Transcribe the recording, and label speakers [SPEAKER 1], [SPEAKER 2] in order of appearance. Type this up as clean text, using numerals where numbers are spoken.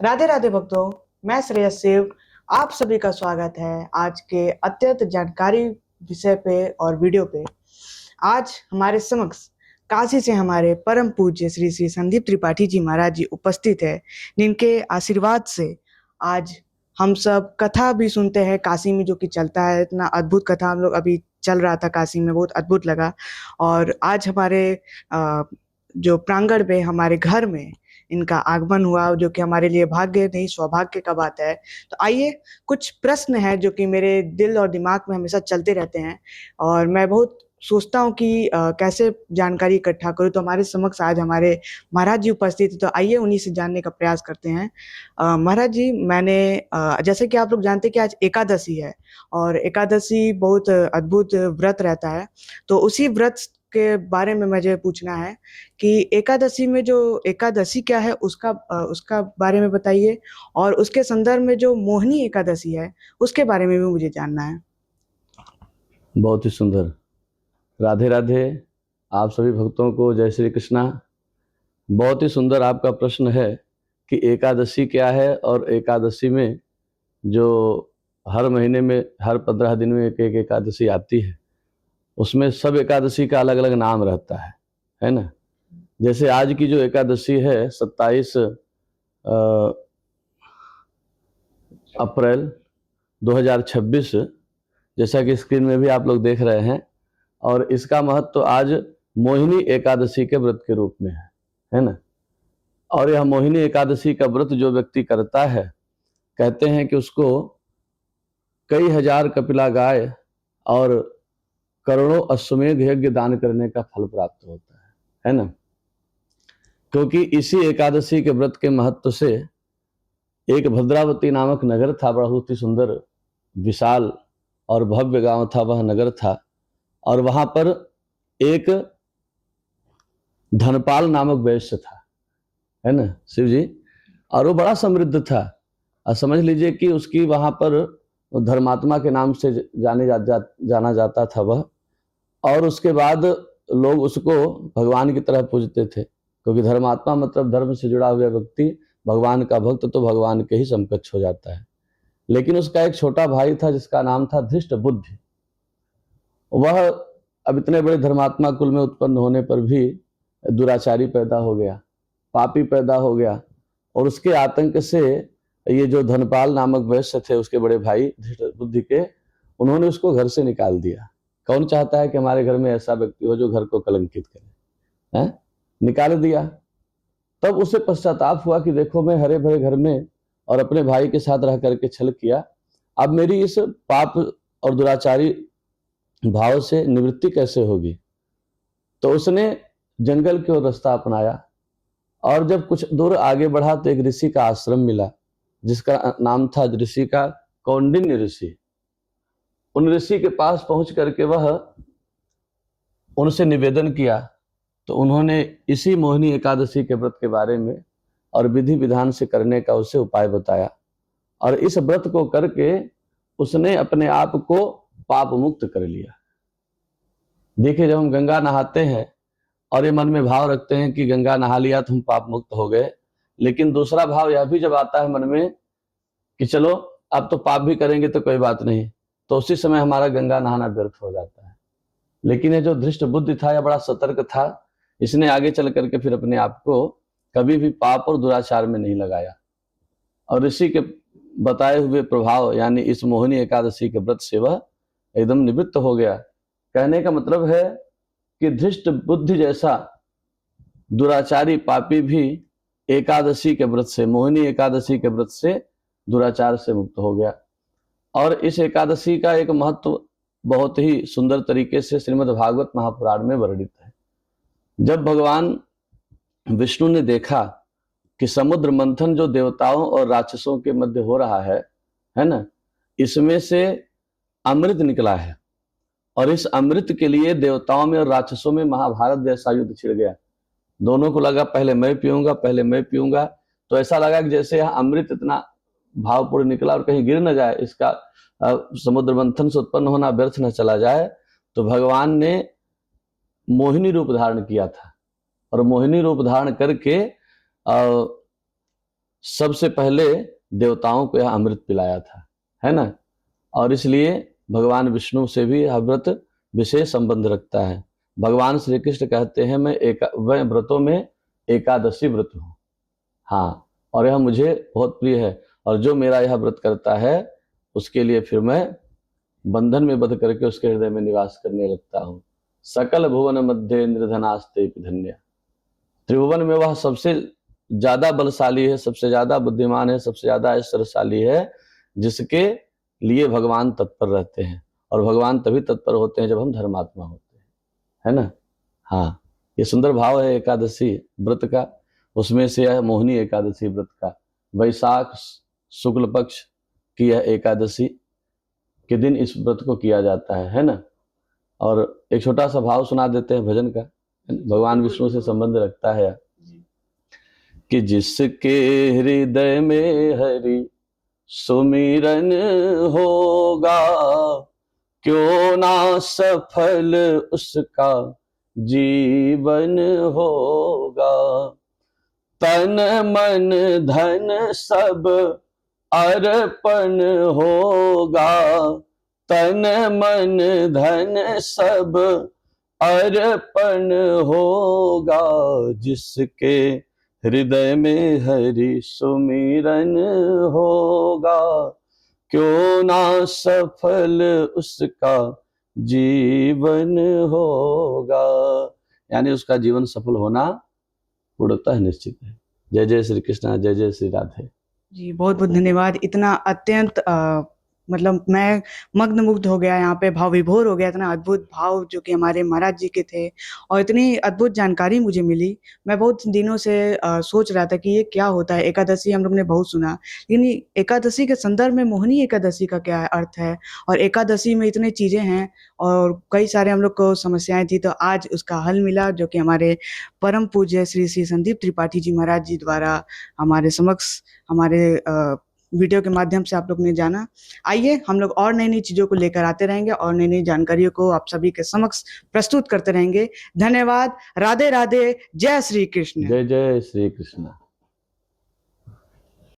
[SPEAKER 1] राधे राधे भक्तों, मैं श्रेयस शिव। आप सभी का स्वागत है आज के अत्यंत जानकारी विषय पे और वीडियो पे। आज हमारे समक्ष काशी से हमारे परम पूज्य श्री श्री संदीप त्रिपाठी जी महाराज जी उपस्थित है, जिनके आशीर्वाद से आज हम सब कथा भी सुनते हैं काशी में, जो कि चलता है। इतना अद्भुत कथा हम लोग अभी चल रहा था काशी में, बहुत अद्भुत लगा। और आज हमारे जो प्रांगण में हमारे घर में इनका आगमन हुआ, जो कि हमारे लिए भाग्य नहीं सौभाग्य का बात है। तो आइए, कुछ प्रश्न हैं जो कि मेरे दिल और दिमाग में हमेशा चलते रहते हैं और मैं बहुत सोचता हूँ कि कैसे जानकारी इकट्ठा करूँ। तो हमारे समक्ष आज हमारे महाराज जी उपस्थित हैं, तो आइए उन्हीं से जानने का प्रयास करते हैं। महाराज जी, मैंने जैसे कि आप लोग जानते हैं कि आज एकादशी है और एकादशी बहुत अद्भुत व्रत रहता है। तो उसी व्रत के बारे में मुझे पूछना है कि एकादशी में जो एकादशी क्या है, उसका बारे में बताइए। और उसके संदर्भ में जो मोहिनी एकादशी है, उसके बारे में भी मुझे जानना है।
[SPEAKER 2] बहुत ही सुंदर। राधे राधे। आप सभी भक्तों को जय श्री कृष्णा। बहुत ही सुंदर आपका प्रश्न है कि एकादशी क्या है, और एकादशी में जो हर महीने में हर 15 दिन में एक एक एकादशी आती है, उसमें सब एकादशी का अलग अलग नाम रहता है ना। जैसे आज की जो एकादशी है 27 अप्रैल 2026, जैसा कि स्क्रीन में भी आप लोग देख रहे हैं, और इसका महत्व तो आज मोहिनी एकादशी के व्रत के रूप में है ना। और यह मोहिनी एकादशी का व्रत जो व्यक्ति करता है, कहते हैं कि उसको कई हजार कपिला गाय और करोड़ों अश्वमेध यज्ञ दान करने का फल प्राप्त होता है ना। क्योंकि इसी एकादशी के व्रत के महत्व से एक भद्रावती नामक नगर था, बहुत ही सुंदर विशाल और भव्य गांव था वह नगर था। और वहां पर एक धनपाल नामक वैश्य था, है ना शिव जी। और वो बड़ा समृद्ध था, और समझ लीजिए कि उसकी वहां पर धर्मात्मा के नाम से जाना जाता था वह। और उसके बाद लोग उसको भगवान की तरह पूजते थे, क्योंकि धर्मात्मा मतलब धर्म से जुड़ा हुआ व्यक्ति, भगवान का भक्त तो भगवान के ही समकक्ष हो जाता है। लेकिन उसका एक छोटा भाई था जिसका नाम था धृष्ट बुद्धि। वह अब इतने बड़े धर्मात्मा कुल में उत्पन्न होने पर भी दुराचारी पैदा हो गया, पापी पैदा हो गया। और उसके आतंक से ये जो धनपाल नामक वैश्य थे, उसके बड़े भाई धृष्ट बुद्धि के, उन्होंने उसको घर से निकाल दिया। कौन चाहता है कि हमारे घर में ऐसा व्यक्ति हो जो घर को कलंकित करे, है? निकाल दिया। तब उसे पश्चाताप हुआ कि देखो, मैं हरे भरे घर में और अपने भाई के साथ रह करके छल किया, अब मेरी इस पाप और दुराचारी भाव से निवृत्ति कैसे होगी। तो उसने जंगल की ओर रास्ता अपनाया, और जब कुछ दूर आगे बढ़ा तो एक ऋषि का आश्रम मिला, जिसका नाम था ऋषि का कौंडिन्य ऋषि। उन ऋषि के पास पहुंच करके वह उनसे निवेदन किया, तो उन्होंने इसी मोहिनी एकादशी के व्रत के बारे में और विधि विधान से करने का उसे उपाय बताया। और इस व्रत को करके उसने अपने आप को पाप मुक्त कर लिया। देखिए, जब हम गंगा नहाते हैं और ये मन में भाव रखते हैं कि गंगा नहा लिया तो हम पाप मुक्त हो गए, लेकिन दूसरा भाव यह भी जब आता है मन में कि चलो अब तो पाप भी करेंगे तो कोई बात नहीं, तो उसी समय हमारा गंगा नहाना व्यर्थ हो जाता है। लेकिन ये जो धृष्ट बुद्धि था, यह बड़ा सतर्क था। इसने आगे चल करके फिर अपने आप को कभी भी पाप और दुराचार में नहीं लगाया, और ऋषि के बताए हुए प्रभाव यानी इस मोहिनी एकादशी के व्रत से वह एकदम निवृत्त हो गया। कहने का मतलब है कि धृष्ट बुद्धि जैसा दुराचारी पापी भी एकादशी के व्रत से, मोहिनी एकादशी के व्रत से दुराचार से मुक्त हो गया। और इस एकादशी का एक महत्व बहुत ही सुंदर तरीके से श्रीमद् भागवत महापुराण में वर्णित है। जब भगवान विष्णु ने देखा कि समुद्र मंथन जो देवताओं और राक्षसों के मध्य हो रहा है ना, इसमें से अमृत निकला है, और इस अमृत के लिए देवताओं में और राक्षसों में महाभारत जैसा युद्ध छिड़ गया। दोनों को लगा पहले मैं पीऊंगा, पहले मैं पीऊंगा। तो ऐसा लगा कि जैसे यह अमृत इतना भावपूर्ण निकला और कहीं गिर न जाए, इसका समुद्र मंथन से उत्पन्न होना व्यर्थ न चला जाए, तो भगवान ने मोहिनी रूप धारण किया था। और मोहिनी रूप धारण करके सबसे पहले देवताओं को यह अमृत पिलाया था, है ना। और इसलिए भगवान विष्णु से भी यह व्रत विशेष संबंध रखता है। भगवान श्री कृष्ण कहते हैं मैं व्रतों में एकादशी व्रत हूँ। हाँ, और यह मुझे बहुत प्रिय है, और जो मेरा यह व्रत करता है उसके लिए फिर मैं बंधन में बंध करके उसके हृदय में निवास करने लगता हूँ। सकल भुवन मध्य इंद्रधनास्ते धन्य। त्रिभुवन में वह सबसे ज्यादा बलशाली है, सबसे ज्यादा बुद्धिमान है, सबसे ज्यादा ऐश्वर्यशाली है, जिसके लिए भगवान तत्पर रहते हैं। और भगवान तभी तत्पर होते हैं जब हम धर्मात्मा होते हैं, है ना। हाँ, ये सुंदर भाव है एकादशी व्रत का। उसमें से यह मोहिनी एकादशी व्रत का, वैशाख शुक्ल पक्ष की यह एकादशी के दिन इस व्रत को किया जाता है ना। और एक छोटा सा भाव सुना देते हैं भजन का, भगवान विष्णु से संबंध रखता है कि जिसके हृदय में हरि सुमिरन होगा, क्यों ना सफल उसका जीवन होगा। तन मन धन सब अर्पण होगा, तन मन धन सब अर्पण होगा। जिसके हृदय में हरि सुमिरन होगा, क्यों ना सफल उसका जीवन होगा। यानी उसका जीवन सफल होना पूर्णतः निश्चित है। जय जय श्री कृष्ण, जय जय श्री राधे।
[SPEAKER 1] जी बहुत बहुत धन्यवाद। इतना अत्यंत मतलब मैं मग्न मुग्ध हो गया, यहाँ पे भाव विभोर हो गया। इतना अद्भुत भाव जो कि हमारे महाराज जी के थे, और इतनी अद्भुत जानकारी मुझे मिली। मैं बहुत दिनों से सोच रहा था कि ये क्या होता है। एकादशी हम लोग ने बहुत सुना, लेकिन एकादशी के संदर्भ में मोहिनी एकादशी का क्या अर्थ है, और एकादशी में इतनी चीजें हैं और कई सारे हम लोग को समस्याएं थी, तो आज उसका हल मिला, जो कि हमारे परम पूज्य श्री श्री संदीप त्रिपाठी जी महाराज जी द्वारा हमारे समक्ष हमारे वीडियो के माध्यम से आप लोग ने जाना। आइए हम लोग और नई नई चीजों को लेकर आते रहेंगे और नई नई जानकारियों को आप सभी के समक्ष प्रस्तुत करते रहेंगे। धन्यवाद। राधे राधे। जय श्री कृष्ण।
[SPEAKER 2] जय जय श्री कृष्ण।